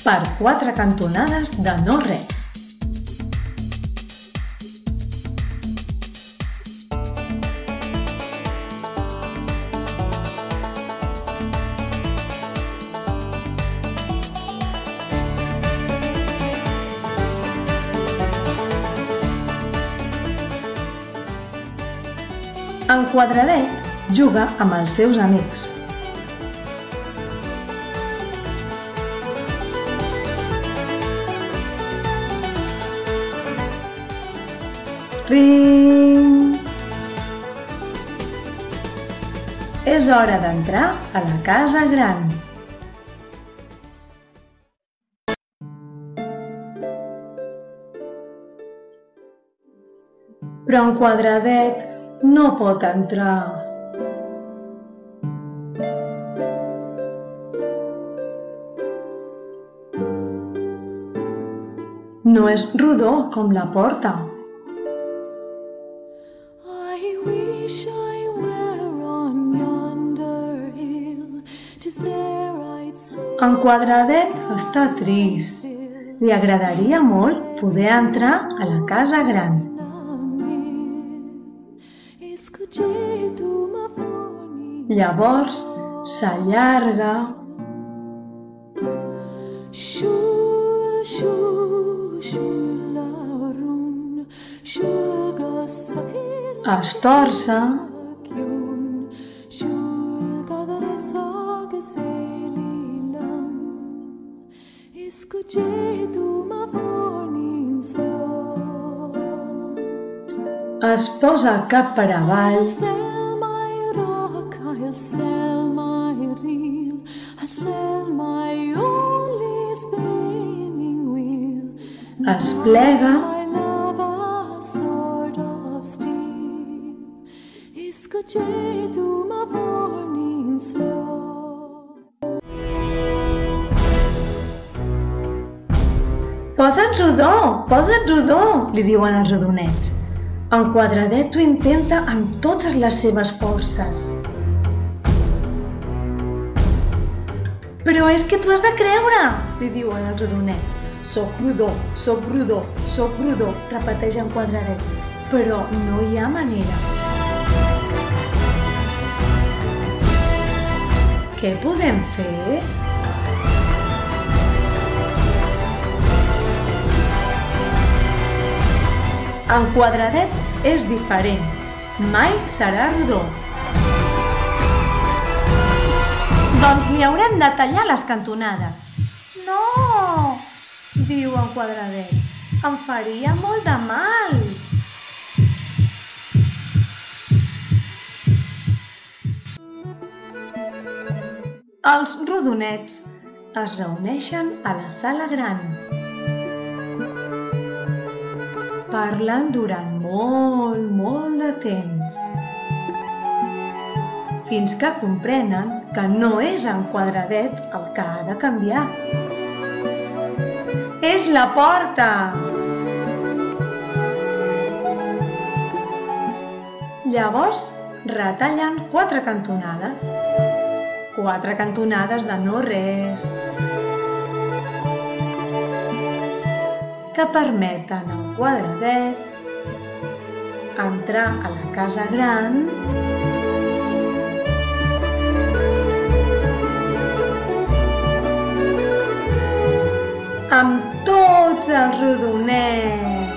per 4 cantonades de no res. En Quadradet juga amb els seus amics. Ring! És hora d'entrar a la casa gran. Però en Quadradet no pot entrar. No és rodó com la porta. En Quadradet està trist. Li agradaria molt poder entrar a la casa gran. Llavors s'allarga, es torça, es posa cap per avall, es plega, posa't rodó, li diuen els rodonets. En Quadradet ho intenta amb totes les seves forces. Però és que t'ho has de creure, li diuen els rodonets. Soc rodó, soc rodó, soc rodó, repeteix en Quadradet. Però no hi ha manera. Què podem fer? En Quadradet és diferent. Mai serà rodó. Doncs li haurem de tallar les cantonades. No! Diu en Quadradet. Em faria molt de mal. Els rodonets es reuneixen a la sala gran. Parlen durant molt de temps, fins que comprenen que no és en Quadradet el que ha de canviar. És la porta! Llavors retallen 4 cantonades. 4 cantonades de no res, que permeten al Quadradet entrar a la casa gran amb tots els rodonets.